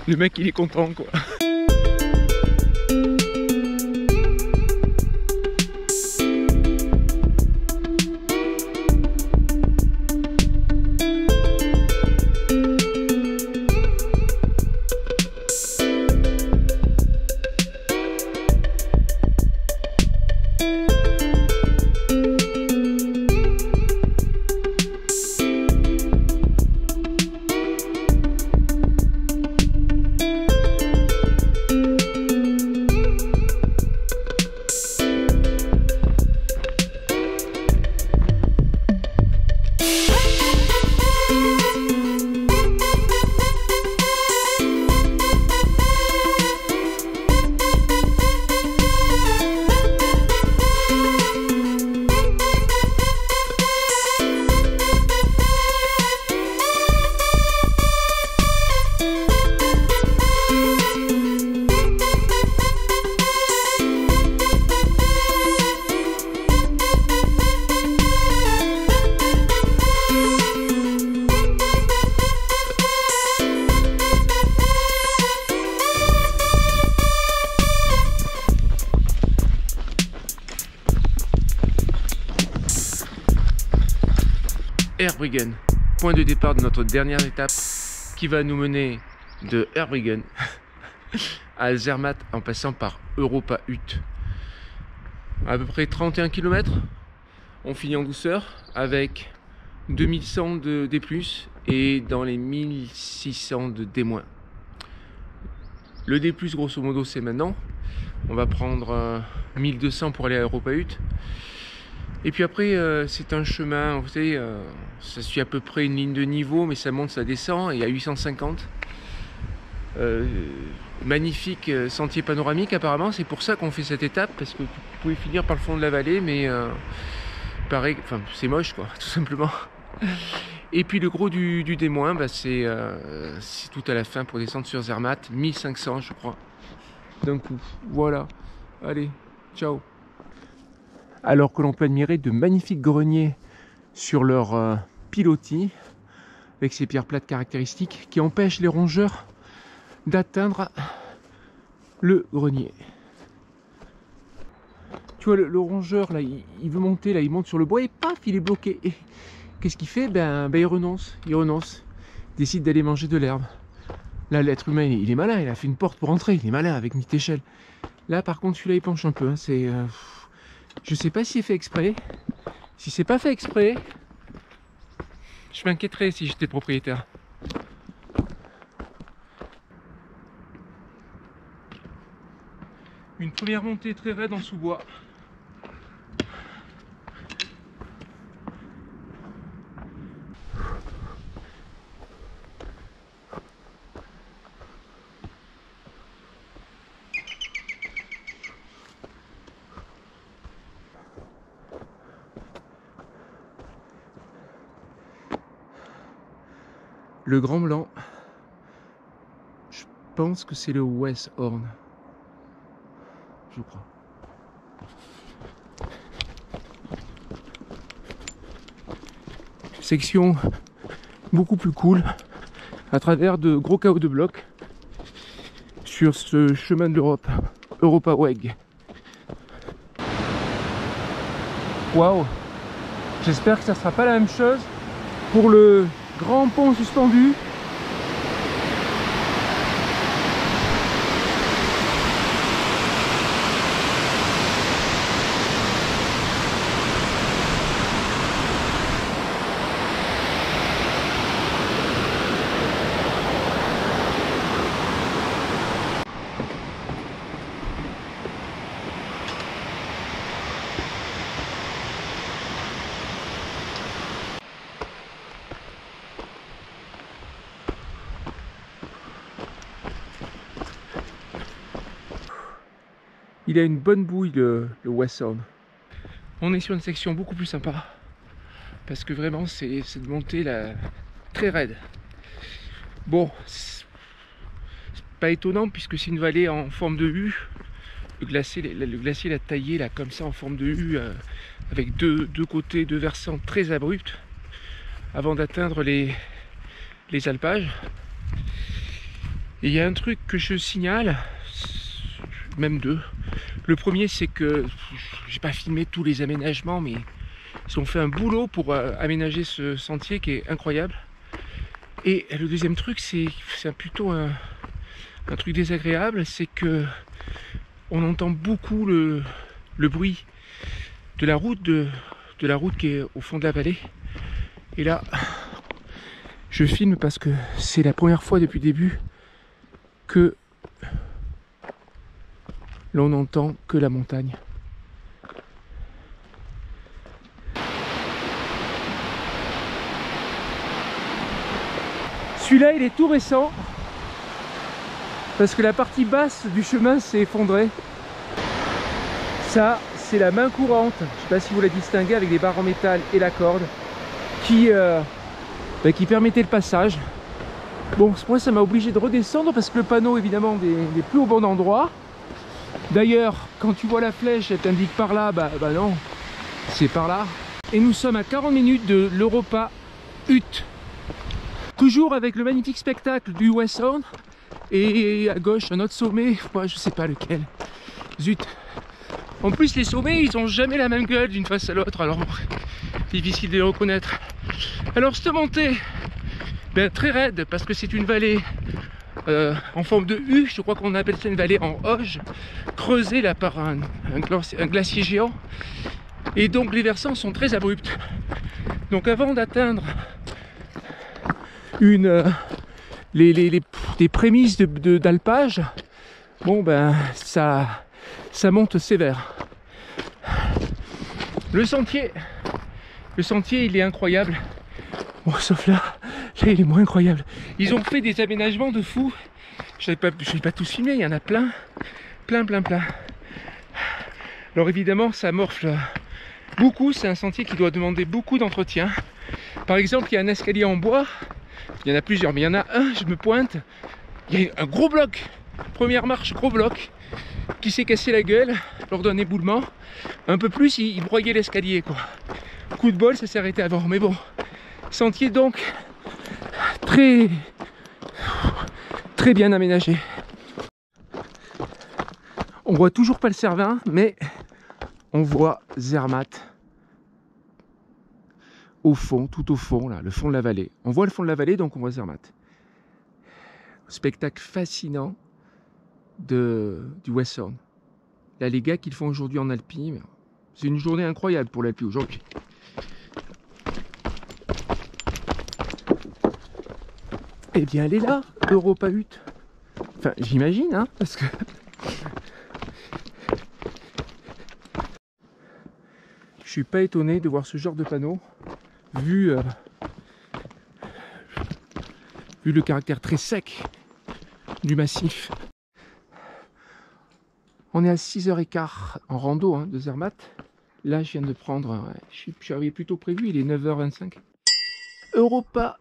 Le mec il est content quoi. Erbringen, point de départ de notre dernière étape qui va nous mener de Erbringen à Zermatt en passant par Europa Hut. À peu près 31 km, on finit en douceur avec 2100 de D+, et dans les 1600 de D-. Le D+, grosso modo, c'est maintenant. On va prendre 1200 pour aller à Europa Hut. Et puis après, c'est un chemin, vous savez, ça suit à peu près une ligne de niveau, mais ça monte, ça descend, et à 850. Magnifique sentier panoramique apparemment, c'est pour ça qu'on fait cette étape, parce que vous pouvez finir par le fond de la vallée, mais pareil, enfin, c'est moche quoi, tout simplement. Et puis le gros du D-, bah, c'est tout à la fin pour descendre sur Zermatt, 1500 je crois. D'un coup, voilà. Allez, ciao. Alors que l'on peut admirer de magnifiques greniers sur leur pilotis, avec ces pierres plates caractéristiques qui empêchent les rongeurs d'atteindre le grenier. Tu vois, le rongeur, là, il veut monter, là, il monte sur le bois et paf, il est bloqué. Et qu'est-ce qu'il fait? Ben, il renonce. Il décide d'aller manger de l'herbe. Là, l'être humain, il est malin, il a fait une porte pour entrer, il est malin avec une échelle. Là, par contre, celui-là, il penche un peu. Hein, c'est... Je sais pas si c'est fait exprès. Si c'est pas fait exprès, je m'inquiéterais si j'étais propriétaire. Une première montée très raide en sous-bois. Le Grand Blanc, je pense que c'est le Westhorn, je crois. Section beaucoup plus cool, à travers de gros chaos de blocs, sur ce chemin de l'Europe, Europa Weg. Waouh! J'espère que ça ne sera pas la même chose pour le grand pont suspendu. Il a une bonne bouille le Westhorn. On est sur une section beaucoup plus sympa parce que vraiment c'est de montée là, très raide. Bon, c'est pas étonnant puisque c'est une vallée en forme de U. Le glacier l'a taillé là comme ça en forme de U avec deux côtés, deux versants très abrupts avant d'atteindre les alpages. Et il y a un truc que je signale, même deux. Le premier, c'est que j'ai pas filmé tous les aménagements, mais ils ont fait un boulot pour aménager ce sentier qui est incroyable. Et le deuxième truc, c'est plutôt un truc désagréable, c'est que on entend beaucoup le bruit de la route qui est au fond de la vallée. Et là, je filme parce que c'est la première fois depuis le début que l'on n'entend que la montagne. Celui-là, il est tout récent parce que la partie basse du chemin s'est effondrée. Ça, c'est la main courante. Je ne sais pas si vous la distinguez avec les barres en métal et la corde qui permettait le passage. Bon, moi, ça m'a obligé de redescendre parce que le panneau, évidemment, n'est plus au bon endroit. D'ailleurs, quand tu vois la flèche, elle t'indique par là, bah non, c'est par là. Et nous sommes à 40 minutes de l'Europa Hut. Toujours avec le magnifique spectacle du West Sound. Et à gauche, un autre sommet, moi je sais pas lequel. Zut. En plus, les sommets, ils ont jamais la même gueule d'une face à l'autre, alors difficile de les reconnaître. Alors cette montée, très raide, parce que c'est une vallée en forme de U, je crois qu'on appelle ça une vallée en Auge, creusée là par un glacier géant. Et donc les versants sont très abrupts. Donc avant d'atteindre des prémices d'alpage, bon ben ça monte sévère. Le sentier il est incroyable. Bon, sauf là il est moins incroyable. Ils ont fait des aménagements de fou. Je n'ai pas tous filmé, il y en a plein. Alors évidemment ça morfle beaucoup, c'est un sentier qui doit demander beaucoup d'entretien. Par exemple, il y a un escalier en bois. Il y en a plusieurs, mais il y en a un, je me pointe, il y a un gros bloc, première marche, gros bloc, qui s'est cassé la gueule lors d'un éboulement. Un peu plus, il broyait l'escalier, quoi. Coup de bol, ça s'est arrêté avant, mais bon. Sentier donc très bien aménagé. On voit toujours pas le Cervin, mais on voit Zermatt. Au fond, tout au fond, là, le fond de la vallée. On voit le fond de la vallée, donc on voit Zermatt. Spectacle fascinant du West Sound. Là, les gars qui le font aujourd'hui en Alpi, c'est une journée incroyable pour l'Alpi aujourd'hui. Eh bien, elle est là, Europa Hut. Enfin, j'imagine, hein, parce que... Je suis pas étonné de voir ce genre de panneau. Vu le caractère très sec du massif. On est à 6h15 en rando hein, de Zermatt. Là, je viens de prendre... je suis arrivé plus tôt prévu, il est 9h25. Europa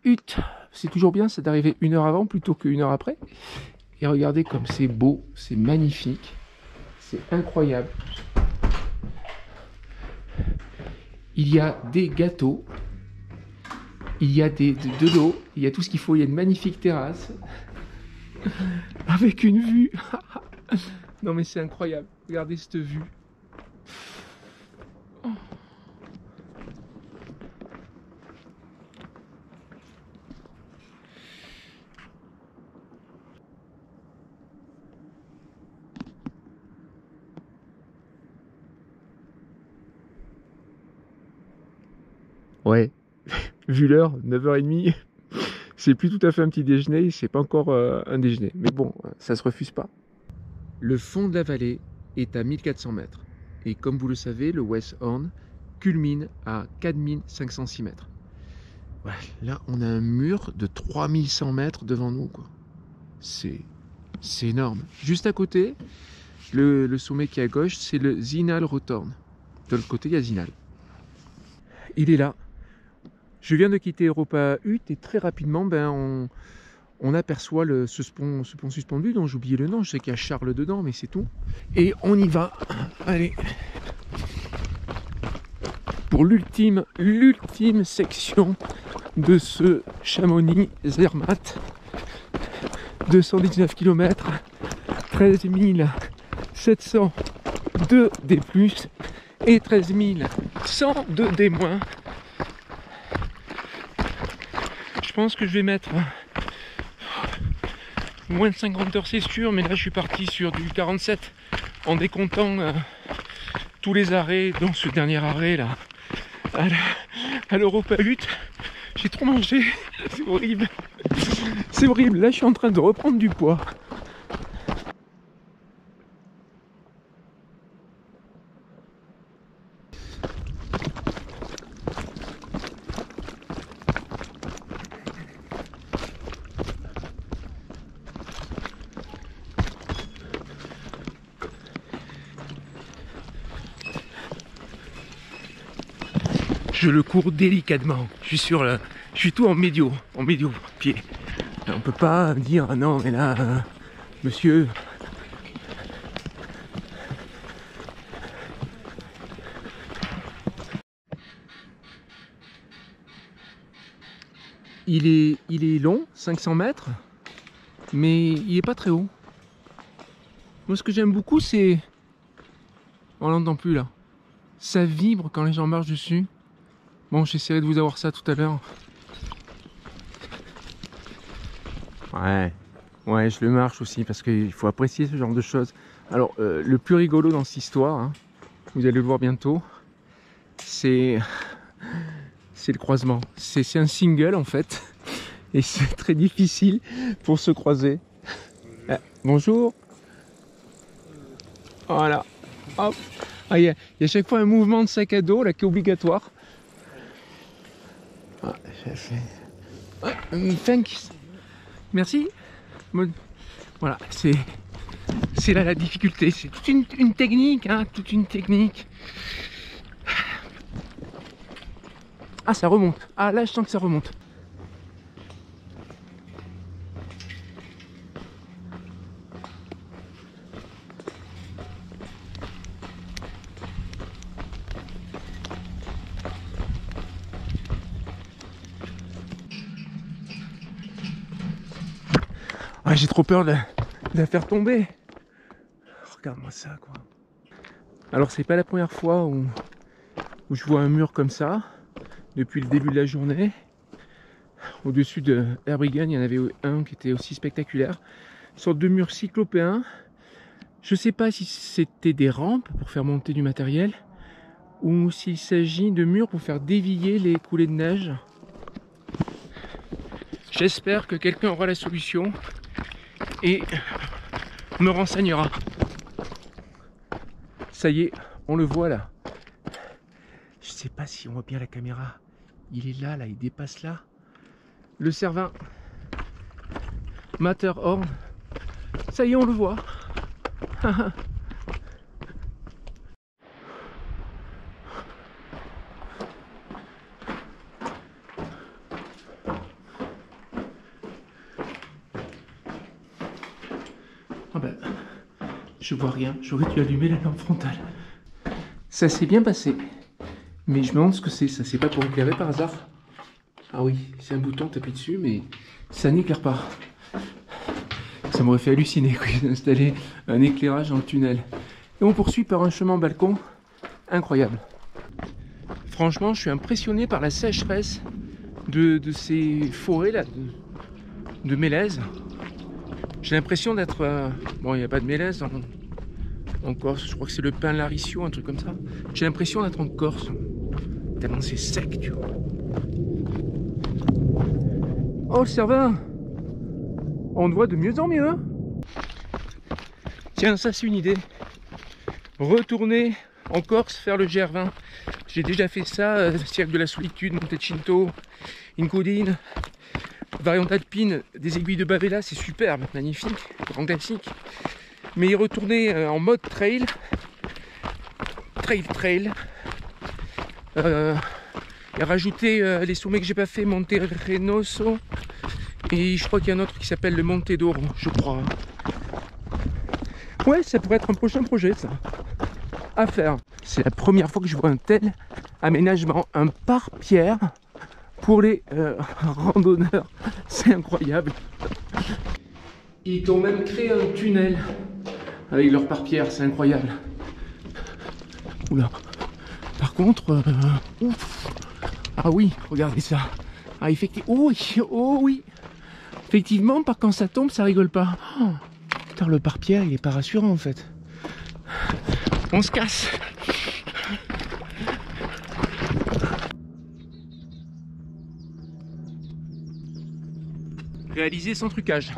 Hut. C'est toujours bien, c'est d'arriver 1 heure avant plutôt qu'1 heure après. Et regardez comme c'est beau, c'est magnifique. C'est incroyable. Il y a des gâteaux, il y a de l'eau, il y a tout ce qu'il faut. Il y a une magnifique terrasse avec une vue. Non mais c'est incroyable, regardez cette vue. Ouais, vu l'heure, 9h30, c'est plus tout à fait un petit déjeuner, c'est pas encore un déjeuner. Mais bon, ça se refuse pas. Le fond de la vallée est à 1400 mètres. Et comme vous le savez, le West Horn culmine à 4506 mètres. Ouais, là, on a un mur de 3100 mètres devant nous, quoi. C'est énorme. Juste à côté, le sommet qui est à gauche, c'est le Zinalrothorn. De l'autre côté, il y a Zinal. Il est là. Je viens de quitter Europa Hut et très rapidement, on aperçoit ce pont suspendu dont j'ai oublié le nom. Je sais qu'il y a Charles dedans, mais c'est tout. Et on y va. Allez. Pour l'ultime section de ce Chamonix Zermatt. 219 km, 13 702 D+, et 13 102 D-. Je pense que je vais mettre moins de 50 heures, c'est sûr, mais là je suis parti sur du 47 en décomptant tous les arrêts, dont ce dernier arrêt là à l'Europa 8. J'ai trop mangé, c'est horrible. C'est horrible, là je suis en train de reprendre du poids. Je le cours délicatement. Je suis tout en médio pied. On peut pas dire ah non mais là monsieur. Il est long, 500 mètres, mais il est pas très haut. Moi ce que j'aime beaucoup c'est, on l'entend plus là, ça vibre quand les gens marchent dessus. Bon, j'essaierai de vous avoir ça tout à l'heure. Ouais, je le marche aussi parce qu'il faut apprécier ce genre de choses. Alors, le plus rigolo dans cette histoire, hein, vous allez le voir bientôt, c'est le croisement. C'est un single en fait, et c'est très difficile pour se croiser. Bonjour. Voilà. Hop. Ah, il y a à chaque fois un mouvement de sac à dos là qui est obligatoire. Thanks. Merci. Voilà, c'est là la difficulté. C'est toute une technique, hein, toute une technique. Ah, ça remonte. Ah, là, je sens que ça remonte. Ah, j'ai trop peur de la faire tomber. Regarde-moi ça, quoi. Alors, c'est pas la première fois où je vois un mur comme ça, depuis le début de la journée. Au-dessus de Erbriggen, il y en avait un qui était aussi spectaculaire. Une sorte de mur cyclopéen. Je sais pas si c'était des rampes pour faire monter du matériel, ou s'il s'agit de murs pour faire dévier les coulées de neige. J'espère que quelqu'un aura la solution et me renseignera. Ça y est, on le voit là. Je sais pas si on voit bien la caméra. Il est là, il dépasse là. Le Cervin Matterhorn. Ça y est, on le voit. Ah ben, je vois rien, j'aurais dû allumer la lampe frontale. Ça s'est bien passé, mais je me demande ce que c'est, ça c'est pas pour éclairer par hasard? Ah oui, c'est un bouton tapé dessus, mais ça n'éclaire pas. Ça m'aurait fait halluciner d'installer un éclairage dans le tunnel. Et on poursuit par un chemin en balcon incroyable. Franchement, je suis impressionné par la sécheresse de ces forêts là, de mélèzes. J'ai l'impression d'être... bon, il n'y a pas de mélèze en Corse, je crois que c'est le pin laricio, un truc comme ça. J'ai l'impression d'être en Corse, tellement c'est sec, tu vois. Oh, le Cervin! On le voit de mieux en mieux, hein. Tiens, ça c'est une idée. Retourner en Corse, faire le GR20. J'ai déjà fait ça, Cirque de la Solitude, Montecinto, Incudine, variante alpine, des aiguilles de Bavella, c'est superbe, magnifique, grand classique. Mais y retourner en mode trail, et rajouter les sommets que j'ai pas fait, Monte Renoso, et je crois qu'il y a un autre qui s'appelle le Monte d'Oro, je crois. Ouais, ça pourrait être un prochain projet, ça, à faire. C'est la première fois que je vois un tel aménagement, un pare-pierre pour les randonneurs, c'est incroyable. Ils t'ont même créé un tunnel avec leurs pare-pierres, c'est incroyable. Oula. Par contre, ouf. Ah oui, regardez ça. Ah, effectivement, oh oui, oh oui. Effectivement, quand ça tombe, ça rigole pas. Oh, putain, le pare-pierre, il est pas rassurant en fait. On se casse. Réaliser sans trucage.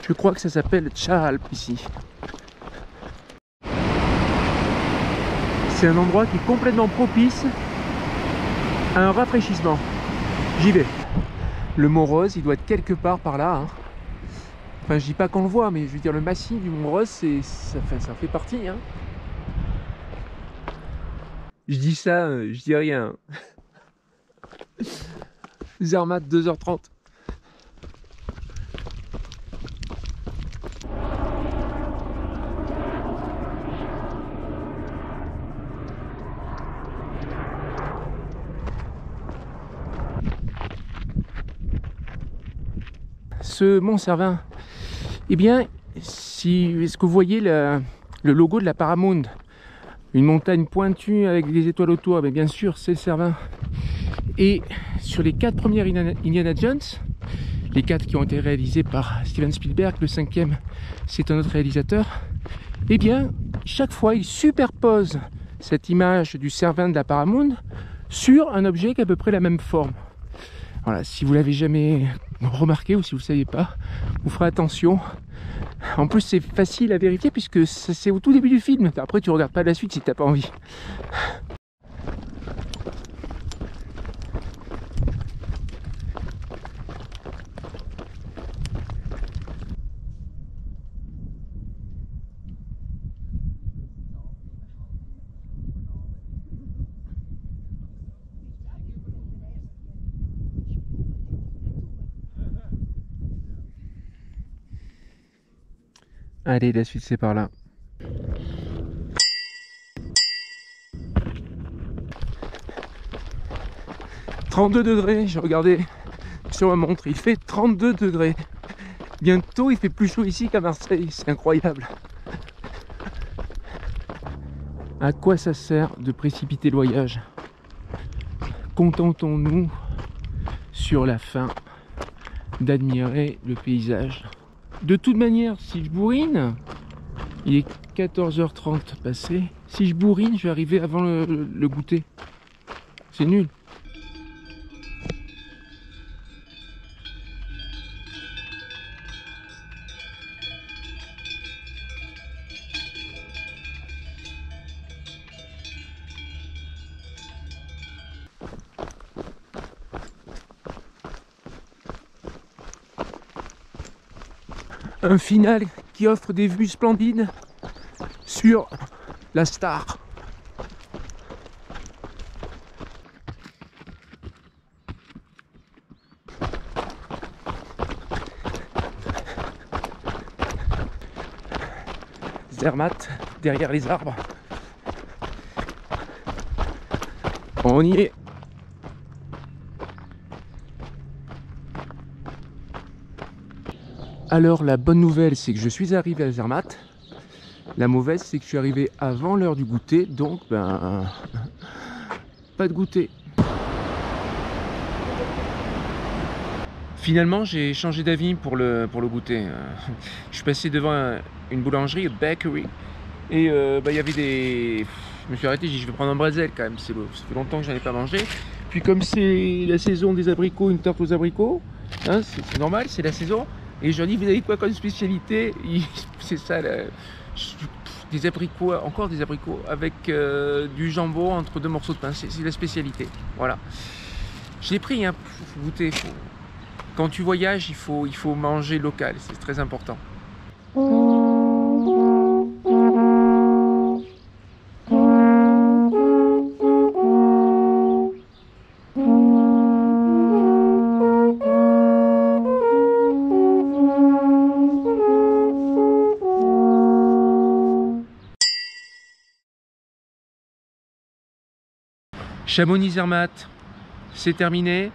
Je crois que ça s'appelle Tchaalp ici. C'est un endroit qui est complètement propice à un rafraîchissement. J'y vais. Le Mont Rose, il doit être quelque part par là. Hein. Enfin, je dis pas qu'on le voit, mais je veux dire, le massif du Mont Rose, ça fait partie. Hein. Je dis ça, je dis rien. Zermatt, 2h30. Ce Mont Cervin, eh bien, est-ce que vous voyez le logo de la Paramount, une montagne pointue avec des étoiles autour, mais bien sûr c'est le Cervin. Et sur les 4 premières Indiana Jones, les 4 qui ont été réalisés par Steven Spielberg, le 5e c'est un autre réalisateur, eh bien chaque fois il superpose cette image du Cervin de la Paramount sur un objet qui a à peu près la même forme. Voilà, si vous l'avez jamais remarqué ou si vous ne saviez pas, vous ferez attention. En plus c'est facile à vérifier puisque c'est au tout début du film. Après tu regardes pas la suite si t'as pas envie. Allez, la suite c'est par là. « 32 degrés, j'ai regardé sur ma montre, il fait 32 degrés. Bientôt il fait plus chaud ici qu'à Marseille, c'est incroyable. À quoi ça sert de précipiter le voyage? Contentons-nous sur la fin d'admirer le paysage. De toute manière, si je bourrine, il est 14h30 passé. Si je bourrine, je vais arriver avant le goûter. C'est nul. Un final qui offre des vues splendides sur la Star. Zermatt, derrière les arbres. On y est. Alors la bonne nouvelle c'est que je suis arrivé à Zermatt. La mauvaise c'est que je suis arrivé avant l'heure du goûter, donc ben pas de goûter. Finalement j'ai changé d'avis pour le goûter. Je suis passé devant une boulangerie, une bakery, et il y avait des... Je me suis arrêté, j'ai dit je vais prendre un bretzel quand même, ça fait longtemps que j'en ai pas mangé. Puis comme c'est la saison des abricots, une tarte aux abricots, hein, c'est normal, c'est la saison. Et je leur dis, vous avez quoi comme spécialité? C'est ça, des abricots, encore des abricots, avec du jambon entre 2 morceaux de pain. C'est la spécialité. Voilà. Je l'ai pris, hein, faut goûter. Quand tu voyages, il faut manger local, c'est très important. Chamonix-Zermatt, c'est terminé.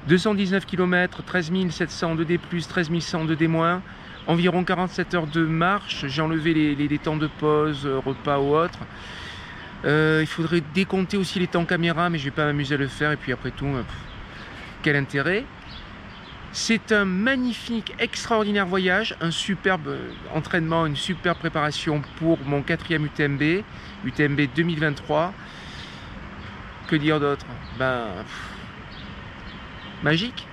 219 km, 13 700 de D+, 13 100 de D-, environ 47 heures de marche. J'ai enlevé les temps de pause, repas ou autre. Il faudrait décompter aussi les temps caméra, mais je ne vais pas m'amuser à le faire. Et puis après tout, quel intérêt? C'est un magnifique, extraordinaire voyage, un superbe entraînement, une superbe préparation pour mon 4e UTMB, UTMB 2023. Que dire d'autre? Ben, magique.